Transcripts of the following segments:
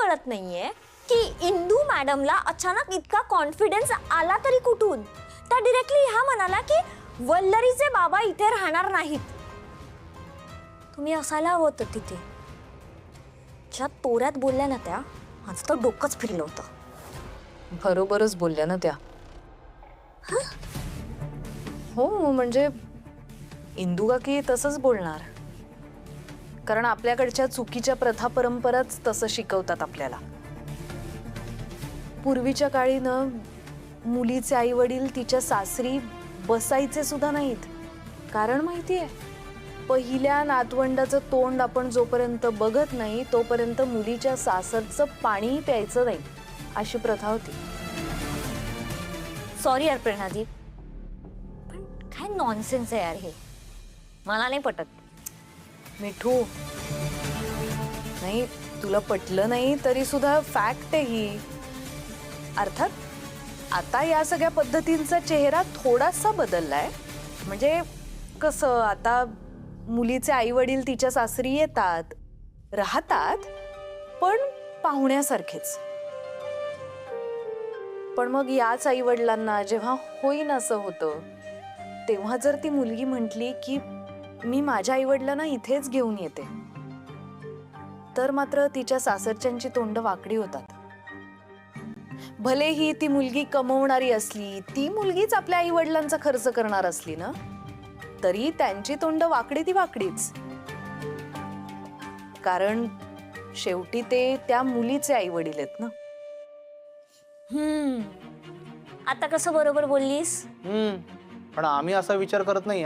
कळत नाहीये की इंदू मॅडमला अचानक इतका कॉन्फिडन्स आला तरी कुठून? त्या डायरेक्टली ह्या म्हणाला की वल्लरीचे बाबा इथे राहणार नाहीत. तुम्ही असायला हवं होतं तिथे. ज्या तोऱ्यात बोलल्या ना त्या, माझं तर डोकंच फिरलं होतं. बरोबरच बोलल्या ना त्या. हो म्हणजे इंदू काकी तसंच बोलणार, कारण आपल्याकडच्या चुकीच्या प्रथा परंपराच तसं शिकवतात आपल्याला. पूर्वीच्या काळी ना मुलीचे आई वडील तिच्या सासरी बसायचे सुद्धा नाहीत. कारण माहितीये, पहिल्या नातवंडाचं तोंड आपण जोपर्यंत बघत नाही तोपर्यंत मुलीच्या सासरचं पाणी प्यायचं नाही, अशी प्रथा होती. सॉरी यार प्रेरणादी, पण काय नॉनसेन्स आहे यार हे. मला नाही पटत. मिठू, नाही तुला पटलं नाही तरी सुद्धा फॅक्ट आहे ही. अर्थात आता या सगळ्या पद्धतींचा चेहरा थोडासा बदललाय. म्हणजे कसं, आता मुलीचे आई वडील तिच्या सासरी येतात, राहतात, पण पाहुण्यासारखेच. पण मग याच आई वडिलांना जेव्हा होईन असं होतं, तेव्हा जर ती मुलगी म्हटली की मी माझ्या आई वडिलांना इथेच घेऊन येते, तर मात्र तिच्या सासरच्यांची तोंड वाकडी होतात. भलेही ती मुलगी कमवणारी असली, ती मुलगीच आपल्या आई वडिलांचा खर्च करणार असली ना, तरी त्यांची तोंड वाकडी ती वाकडीच. कारण शेवटी ते त्या मुलीचे आई वडील आहेत ना. आता कसं बरोबर बोललीस. पण आम्ही असा विचार करत नाही.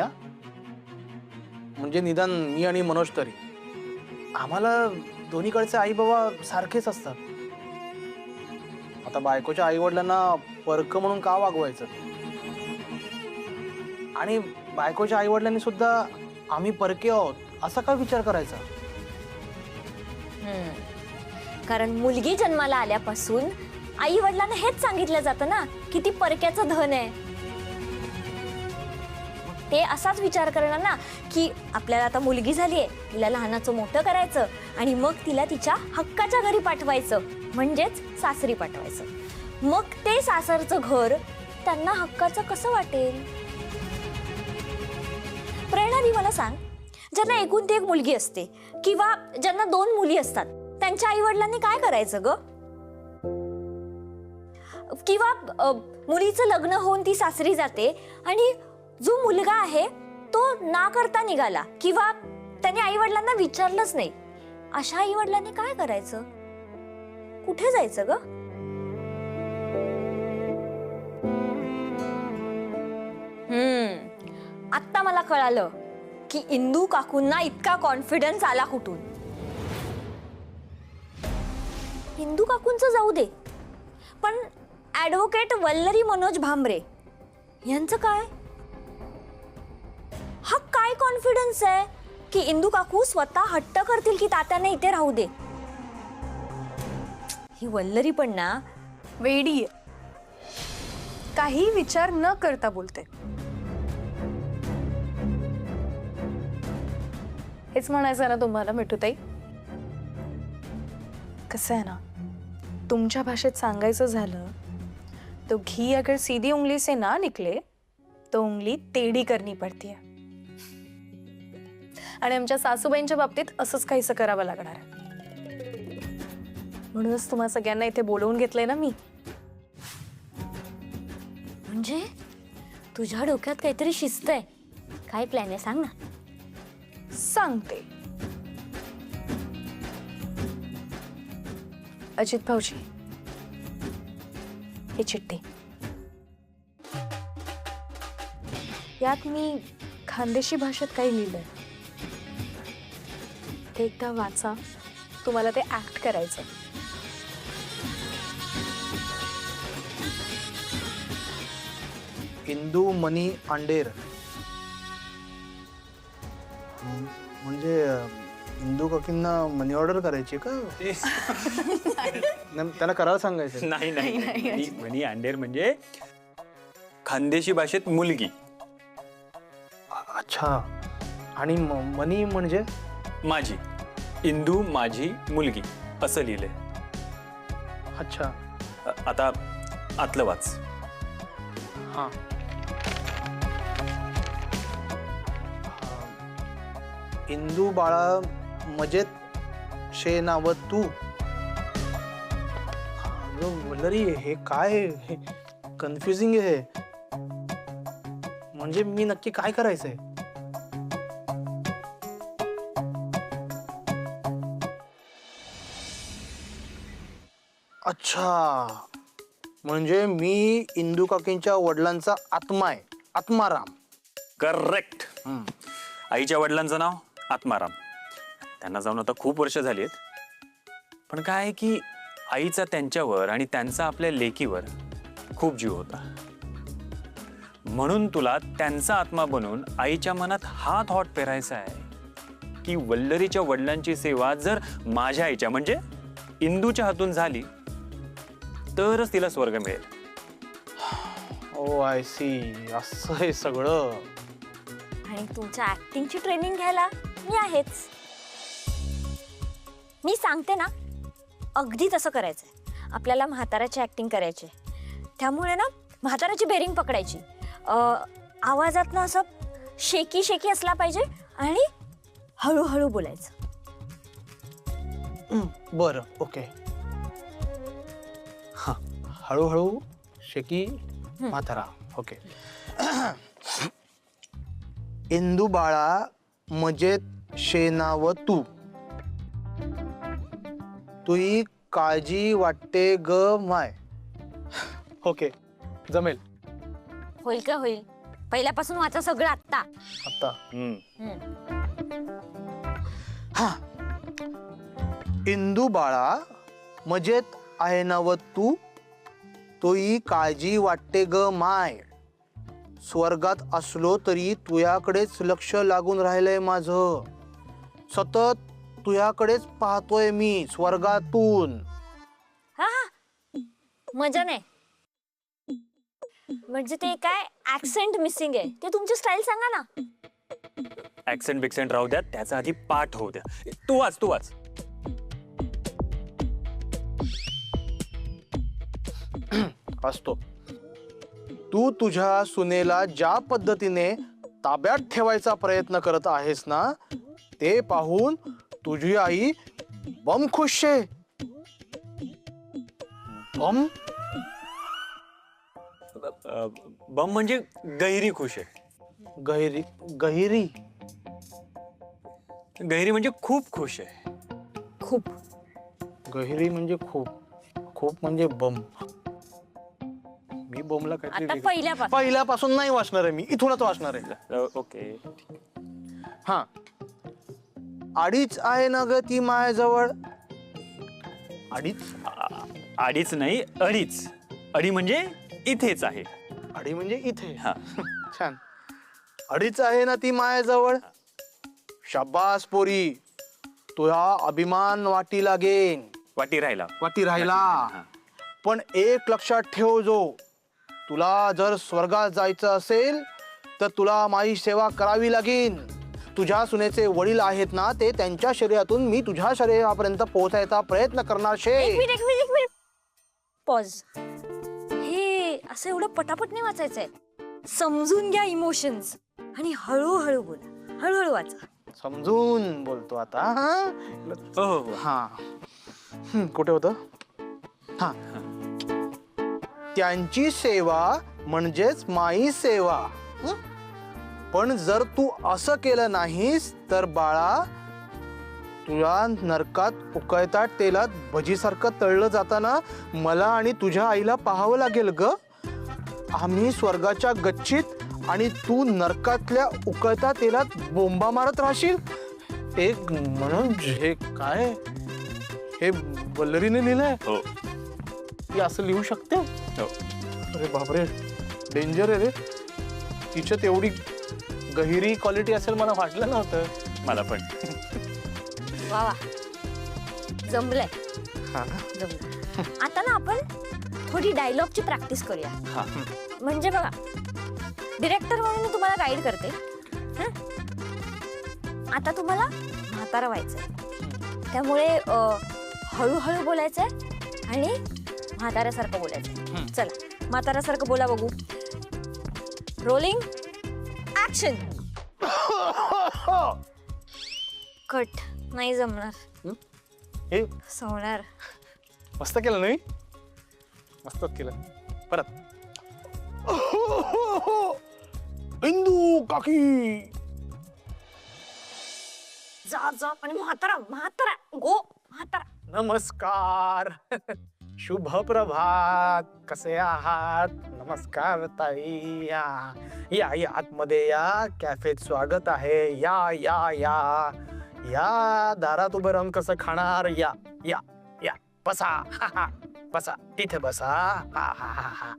म्हणजे निदान मी आणि मनोज तरी, आम्हाला दोन्हीकडचे आई बाबा सारखेच असतात. आता बायकोच्या आई वडिलांना परक म्हणून का वागवायचं? आणि बायकोच्या आई वडिलांनी सुद्धा आम्ही परके आहोत असा का विचार करायचा? कारण मुलगी जन्माला आल्यापासून आई वडिलांना हेच सांगितलं जातं ना की ती परक्याचं धन आहे. ते असाच विचार करणार ना की आपल्याला आता मुलगी झालीये, तिला लहानाचं मोठं करायचं आणि मग तिला तिच्या हक्काच्या घरी पाठवायचं, म्हणजेच सासरी पाठवायचं. मग ते सासरचं घर त्यांना हक्काचं कसं वाटेल? प्रेरणादी, मला सांग, ज्यांना एकूण ती एक मुलगी असते किंवा ज्यांना 2 मुली असतात, त्यांच्या आई वडिलांनी काय करायचं ग? किंवा मुलीचं लग्न होऊन ती सासरी जाते आणि जो मुलगा आहे तो ना करता निघाला किंवा त्याने आई वडिलांना विचारलंच नाही, अशा आई वडिलांनी काय करायचं? कुठे जायचं ग? आता मला कळालं की इंदू काकूंना इतका कॉन्फिडन्स आला कुठून. इंदू काकूंचं जाऊ दे, पण ॲडव्होकेट वल्लरी मनोज भांबरे यांचं काय? हा काय कॉन्फिडन्स आहे की इंदू काकू स्वतः हट्ट करतील की तात्याने इथे राहू दे? ही वल्लरी पण ना वेडी आहे. काही विचार न करता बोलते. हेच म्हणायचं ना तुम्हाला मिठूताई? कसं आहे ना, तुमच्या भाषेत सांगायचं झालं तो घी अगर सीधी उंगली से ना निकले तो उंगली टेढ़ी करनी पड़ती है. आणि आमच्या सासूबाईंच्या बाबतीत असंच काहीसं करावं लागणार आहे. म्हणूनच तुम्हा सगळ्यांना इथे बोलवून घेतलंय ना मी. म्हणजे तुझ्या डोक्यात काहीतरी शिस्त आहे. काय प्लॅन आहे सांग ना. सांगते. अजित भाऊजी, ही चिठ्ठी, यात मी खानदेशी भाषेत काही लिहिलंय. ते एकदा वाचा. तुम्हाला ते ऍक्ट करायचं. इंदू मनी अंडेर, म्हणजे इंदू काकींना मनी ऑर्डर करायची का? त्यांना करायला सांगायचं? नाही नाही, मनी अंडेर म्हणजे खानदेशी भाषेत मुलगी. अच्छा. आणि मनी म्हणजे माझी. इंदू माझी मुलगी असं लिहिलंय. अच्छा. आता आतलं वाच. हा. इंदू बाळा मजेत शे नाव तू. अगं वल्लरी, हे काय कन्फ्युजिंग आहे. म्हणजे मी नक्की काय करायचंय? अच्छा, म्हणजे मी इंदू काकींच्या वडिलांचा आत्मा आहे, आत्माराम. करेक्ट. आईच्या वडिलांचं नाव आत्माराम. त्यांना जाऊन आता खूप वर्ष झाली आहेत. पण काय आहे की आईचा त्यांच्यावर आणि त्यांचा आपल्या लेकीवर खूप जीव होता. म्हणून तुला त्यांचा आत्मा बनून आईच्या मनात हा थॉट पेरायचा आहे की वल्लरीच्या वडिलांची सेवा जर माझ्या आईच्या म्हणजे इंदूच्या हातून झाली तरच तिला स्वर्ग मिळेल. ओ आय सी, असं हे सगळं. आणि तुमच्या ऍक्टिंगची ट्रेनिंग घ्यायला मी आहेच. मी सांगते ना, अगदी तसं करायचंय. आपल्याला म्हाताऱ्याची ऍक्टिंग करायची. त्यामुळे ना म्हाताऱ्याची बेरिंग पकडायची. आवाजात ना असं शेकी शेकी असला पाहिजे आणि हळूहळू बोलायचं. बरं, ओके. हा, हळूहळू शेकी म्हातारा. ओके. इंदू बाळा मजेत शेनाव तू. तुही काळजी वाटते ग माय. ओके, जमेल. होईल का होईल? पहिल्यापासून वाचा सगळं आत्ता. आता हा. इंदू बाळा मजेत आहे नव तू. तुही काळजी वाटते ग माय. स्वर्गात असलो तरी तुझ्याकडेच लक्ष लागून राहिलंय माझं. सतत तुझ्याकडेच पाहतोय मी स्वर्गातून. हा हा, मजा नाही. म्हणजे ते काय ऍक्सेंट मिसिंग आहे, ते तुमची स्टाईल सांगा ना. ऍक्सेंट बिक्सेंट राहू द्या, त्याचा आधी पाठ होऊ द्या. तू वाच, तू वाच. असतो. तू तुझ्या सुनेला ज्या पद्धतीने ताब्यात ठेवायचा प्रयत्न करत आहेस ना, ते पाहून तुझी आई बम खुश आहे. बम बम म्हणजे गहिरी खुश आहे. गहिरी. गहिरी गहिरी म्हणजे खूप खुश आहे. खूप. गहिरी म्हणजे खूप. खूप म्हणजे बम. मी बमला आता काहीतरी पहिल्यापासून नाही वाचणार आहे मी, इथूनच वाचणार आहे. ओके. हा. अडीच आहे ना ग ती मायाजवळ. अडीच. अडीच नाही, अडीच. अडी म्हणजे इथेच आहे. अडी म्हणजे इथे. हा. छान. अडीच आहे ना ती मायाजवळ. शाबास पोरी, तुझा अभिमान वाटी लागेन. वाटी राहिला. वाटी राहिला. हा. पण एक लक्षात ठेव, जो तुला जर स्वर्गात जायचं असेल तर तुला माझी सेवा करावी लागेल. तुझ्या सुनेचे वडील आहेत ना, ते त्यांच्या शरीरातून मी तुझ्या शरीरापर्यंत पोहोचायचा प्रयत्न करणार शे. एक मिनिट पॉज. हे असं एवढं पटापट नाही वाचायचंय. समजून घ्या इमोशन्स आणि हळूहळू बोला, हळूहळू वाचा. समजून बोलतो आता. हो हो हो. हा. कुठे होतं? हा. त्यांची सेवा म्हणजेच माई सेवा. पण जर तू असं केलं नाहीस तर बाळा, तुला नरकात उकळत्या तेलात भजीसारखं तळलं जाताना मला आणि तुझ्या आईला पाहावं लागेल ग. आम्ही स्वर्गाच्या गच्चीत आणि तू नरकातल्या उकळत्या तेलात बोंबा मारत राहशील. एक म्हणून हे काय, हे वल्लरीने लिहिलंय. हो. ती असं लिहू शकते? हो. अरे बापरे, डेंजर आहे रे. तिच्यात एवढी गहिरी क्वालिटी असेल मला वाटलं नव्हतं. मला पण. वा वा, जमलंय. हा. जमलं. आता ना आपण थोडी डायलॉगची प्रॅक्टिस करूया. हा. म्हणजे बघा, डिरेक्टर म्हणून मी तुम्हाला गाईड करते. आता तुम्हाला म्हातारा व्हायचंय, त्यामुळे हळूहळू बोलायचंय आणि म्हाताऱ्यासारखं बोलायचं. चला म्हाताऱ्यासारखं बोला बघू. Rolling action. कट नाही जमणार. हे सोडणार. मस्त केलं नाही, मस्तच केलं. परत. इंदू काकी. जा जा आणि म्हातारा म्हातारा गो म्हातारा. नमस्कार. शुभ प्रभात. कसे आहात? नमस्कार ताई. या या या आतमध्ये या. कॅफेत स्वागत आहे. या या या या. दारात उभे राहून कसं खाणार? या या या. बसा. हा, हा. बसा तिथे बसा. हा हा हा हा.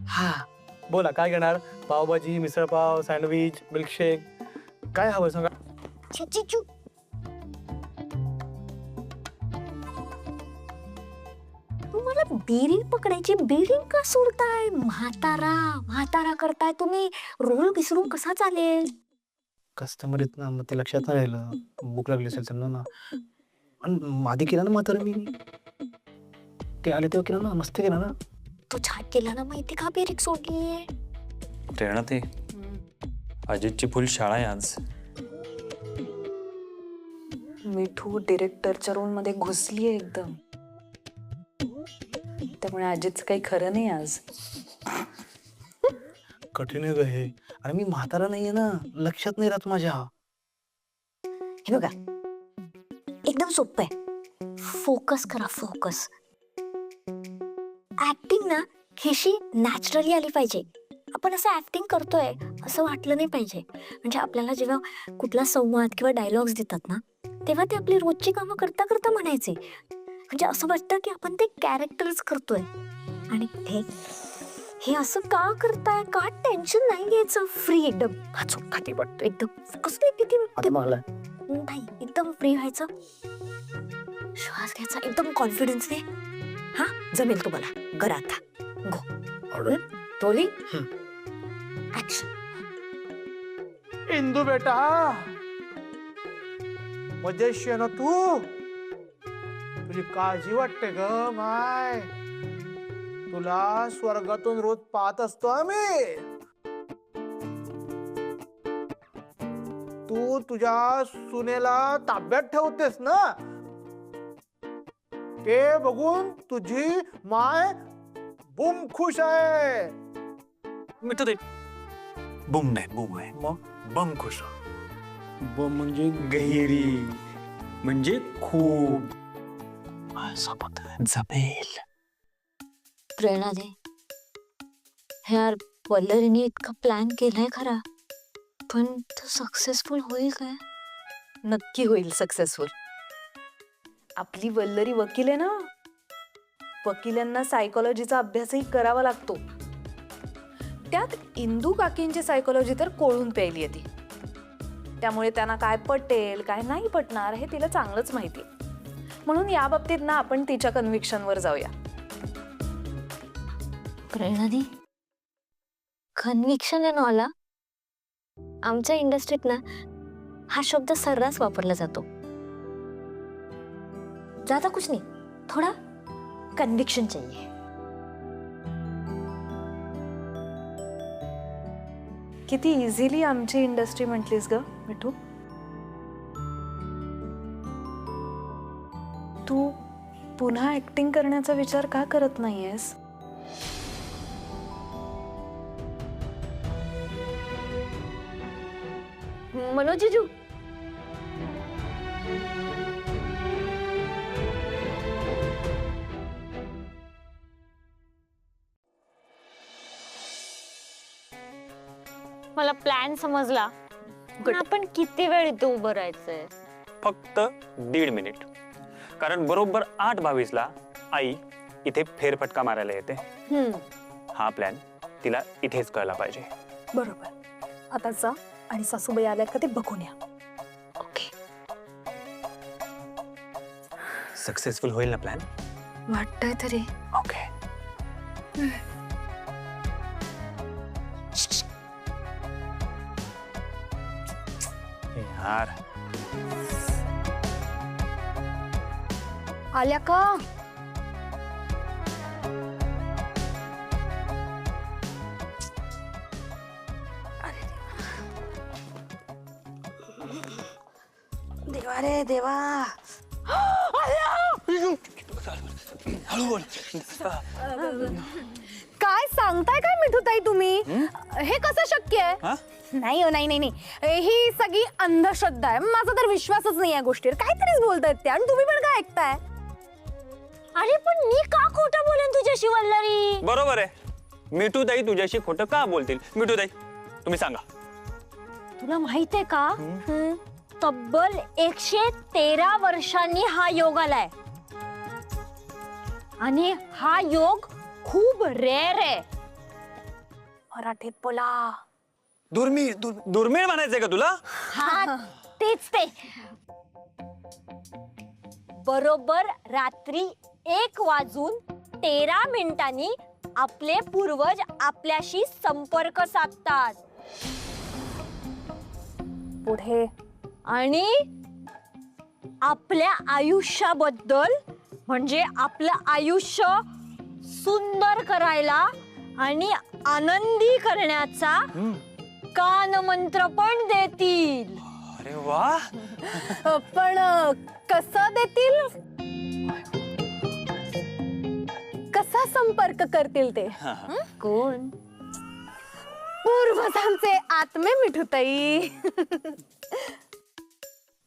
हा बोला काय घेणार? पावभाजी, मिसळपाव, सँडविच, मिल्कशेक, काय हवं सांगा. चिचू. तुम्हाला बेरिंग पकडायची, बेरिंग का सोडताय? म्हातारा म्हातारा करताय तुम्ही. रोल विसरून कसा चालेल? कस्टमर येत ना, मग ते लक्षात नाही राहिलं. भूक लागली असेल त्यांना ना. आणि आधी केला ना म्हातारा मी. ते आले तेव्हा केला ना, मस्त केला ना. तो छान केला ना. माहिती का बेरिंग सोडली? प्रेरणा ते अजितची फुल शाळा आहे आज. मिठू डिरेक्टरच्या रोल मध्ये घुसलीये एकदम, त्यामुळे अजितचं काही खरं नाही आज. कठीण आहे ग हे. आणि मी म्हातारा नाहीये ना, लक्षात नाही राहत माझ्या. हे बघा एकदम सोपं आहे. फोकस करा, फोकस. ऍक्टिंग ना हेशी नॅचरली आली पाहिजे. आपण असं ऍक्टिंग करतोय असं वाटलं नाही पाहिजे. म्हणजे आपल्याला जेव्हा कुठला संवाद किंवा डायलॉग्स देतात ना, तेव्हा ते आपली रोजची कामं करता करता म्हणायचे. म्हणजे असं वाटतं की आपण ते कॅरेक्टर्स करतोय. आणि हे असं का करताय? का टेन्शन नाही घ्यायचं. फ्री एकदम. वाचून खाली वाटतं एकदम. कसली किती नाही, एकदम फ्री व्हायचं. श्वास घ्यायचा एकदम कॉन्फिडन्सने. हा जमेल तुम्हाला. करा आता. गो. Rolling action. इंदू बेटा, मजेशी आहे ना तू? तुझी काळजी वाटते ग माय. तुला स्वर्गातून रोज पाहत असतो आम्ही. तू तुझ्या सुनेला ताब्यात ठेवतेस ना, ते बघून तुझी माय बुम खुश आहे. मिठू ते बुम नाही, बुम आहे. मग बम खुश. बम म्हणजे गहिरी म्हणजे खूप. सोबत जमेल. प्रेरणा दे. हे यार वल्लरीने इतका प्लॅन केलाय खरा, पण तो सक्सेसफुल होईल काय? नक्की होईल सक्सेसफुल. आपली वल्लरी वकील आहे ना, वकिलांना सायकोलॉजीचा अभ्यासही करावा लागतो. त्यात इंदू काकींची सायकोलॉजी तर कोळून प्यायली आहे ती. त्यामुळे त्यांना काय पटेल काय नाही पटणार हे तिला चांगलंच माहिती. म्हणून या बाबतीत ना आपण तिच्या कन्व्हिक्शनवर जाऊया. प्रेरणादी कन्व्हिक्शन आहे ना मला. आमच्या इंडस्ट्रीत ना हा शब्द सर्रास वापरला जातो. ज्यादा कुछ नहीं, थोड़ा कन्विक्शन चाहिए. किती इझिली आमची इंडस्ट्री म्हटलीस ग मिठू. तू पुन्हा ऍक्टिंग करण्याचा विचार का करत नाहीयेस? मनोज जीजू, मला प्लॅन समजला. पण आपण किती वेळ इथे उभं राहायचंय? फक्त 1.5 मिनिट. कारण बरोबर 8:22ला आई इथे फेरफटका मारायला येते. हा प्लॅन तिला इथेच कळला पाहिजे. बरोबर. आता जा आणि सासूबाई आल्या का ते बघून या. ओके. सक्सेसफुल होईल ना प्लॅन? वाटतंय तरी. ओके. यार आल्या का? देवा रे देवा. काय सांगताय काय मिठूताई तुम्ही? हे कसं शक्य आहे? नाही हो, नाही नाही नाही, ही सगळी अंधश्रद्धा आहे. माझा तर विश्वासच नाही या गोष्टीवर. काहीतरीच बोलतायत ते, आणि तुम्ही पण काय ऐकताय? अरे पण मी का खोटं बोलेन तुझ्याशी वल्लरी? बरोबर आहे. मिठूताई तुझ्याशी खोटं का बोलतील? मिठूताई तुम्ही सांगा. तुला माहितीये का, तब्बल 113 वर्षांनी हा योग आलाय आणि हा योग खूप रेअर आहे. मराठीत बोला. दुर्मिळ म्हणायचंय का तुला? हा तेच ते. बरोबर रात्री 1:13 आपले पूर्वज आपल्याशी संपर्क साधतात. पुढे. आणि आपल्या आयुष्याबद्दल, म्हणजे आपलं आयुष्य सुंदर करायला आणि आनंदी करण्याचा कानमंत्र पण देतील. अरे वा. पण कसं देतील? कसा संपर्क करतील ते? कोण? पूर्वजांचे आत्मे मिठूताई.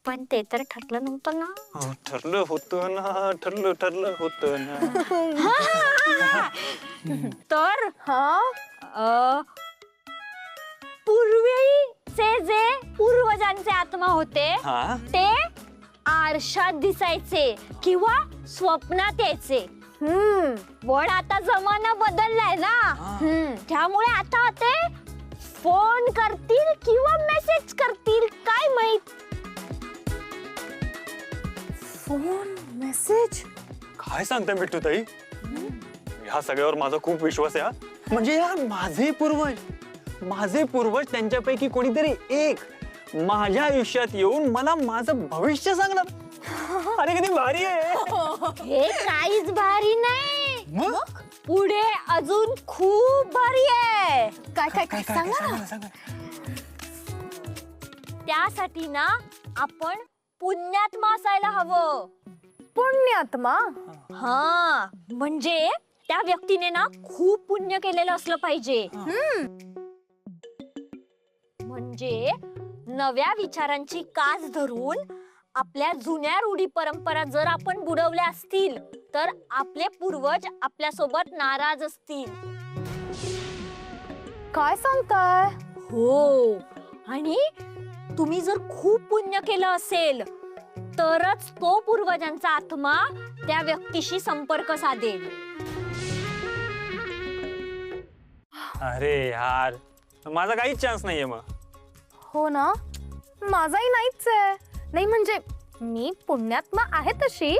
पण ते तर ठरलं नव्हतं ना. ठरलं होतं ना, ठरलं होतं ना. तर हा, पूर्वीचे जे पूर्वजांचे आत्मा होते हा ते आरशात दिसायचे किंवा स्वप्नात यायचे. पण आता जमाना बदललाय ना, त्यामुळे आता ते फोन करतील किंवा मेसेज करतील, काय माहित. Phone, message. काय सांगताय मिठूताई? ह्या सगळ्यावर माझा खूप विश्वास आहे हा. म्हणजे यार माझे पूर्वज त्यांच्यापैकी कोणीतरी एक माझ्या आयुष्यात येऊन मला माझं भविष्य सांगणार. अरे किती भारी आहे. हे काहीच भारी नाही, मग पुढे अजून खूप भारी आहे. काय काय काय सांगा. सांगा. त्यासाठी ना आपण पुण्यात्मा असायला हवं. पुण्यात्मा. हा, म्हणजे त्या व्यक्तीने ना खूप पुण्य केलेलं असलं पाहिजे. म्हणजे नव्या विचारांची कास धरून आपल्या जुन्या रूढी परंपरा जर आपण बुडवल्या असतील तर आपले पूर्वज आपल्या सोबत नाराज असतील. काय सांगताय? हो, आणि तुम्ही जर खूप पुण्य केलं असेल तरच तो पूर्वजांचा आत्मा त्या व्यक्तीशी संपर्क साधेल. अरे यार, माझा काहीच चान्स नाहीये मग. हो ना, माझाही नाहीच आहे. नाही म्हणजे मी पुण्यात्मा आहे तशी,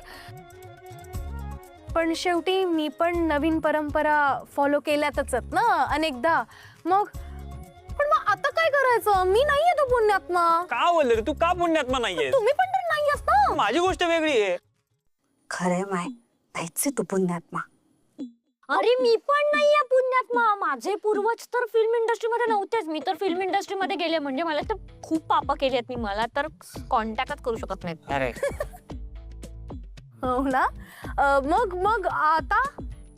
पण शेवटी मी पण नवीन परंपरा फॉलो केल्यातच आहेत ना अनेकदा. मग पण मग आता काय करायचं? मी नाहीये तो पुण्यात्मा. का बोलले रे तू? का पुण्यात्मा नाहीये? तुम्ही पण तर नाही आहात ना. माझी गोष्ट वेगळी आहे. खरे माय नाहीच तू पुण्यात्मा. अरे मी पण नाहीये पुण्यात्मा. माझे पूर्वज तर फिल्म इंडस्ट्रीमध्ये नव्हतेच. मी तर फिल्म इंडस्ट्रीमध्ये गेले म्हणजे मला तर खूप पापं केली आहेत. मी मला तर कॉन्टॅक्टच करू शकत नाही. अरे हो ना. मग आता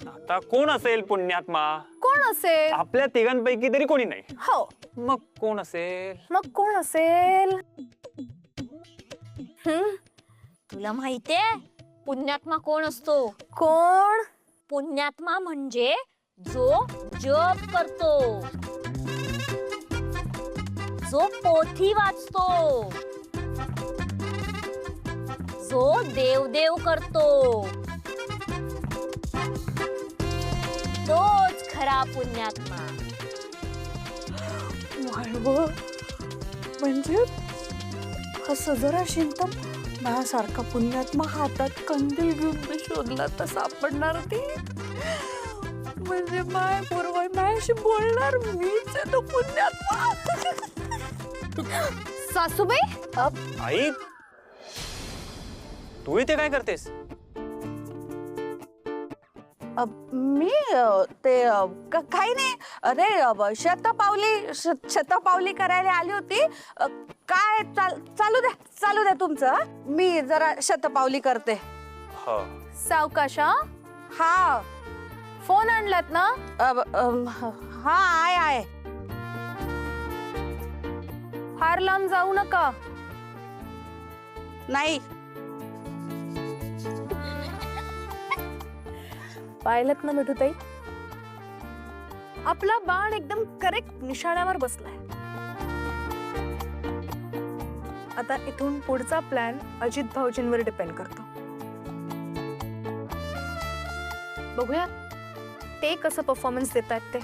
आता कोण असेल पुण्यात्मा? कोण असेल? आपल्या तिघांपैकी तरी कोणी नाही. हो, मग कोण असेल? मग कोण असेल? तुला माहितीये पुण्यात्मा कोण असतो? कोण? पुण्यात्मा म्हणजे जो जप करतो, जो पोथी वाचतो, जो देवदेव करतो, तोच खरा पुण्यात्मा. म्हणजे असं जरा शिंत माझ्यासारखा पुण्यात्मा हातात कंदील घेऊन शोधला तर सापडणार ती. म्हणजे माय पूर्वज माझ्याशी बोलणार, मीच आहे तो पुण्यात्मा. सासूबाई, आई तू इथे काय करतेस? मी ते काही नाही. अरे शतपावली करायला आली होती. काय चालू द्या तुमचं. मी जरा शतपावली करते. हो. सावकाशा, हा फोन आणलात ना? हा आहे. फार लांब जाऊ नका. नाही. पाहिलत ना मिठूताई, आपला बाण एकदम करेक्ट निशाण्यावर बसलाय. आता इथून पुढचा प्लॅन अजित भाऊजींवर डिपेंड करतो. बघूया ते कसं परफॉर्मन्स देतात ते.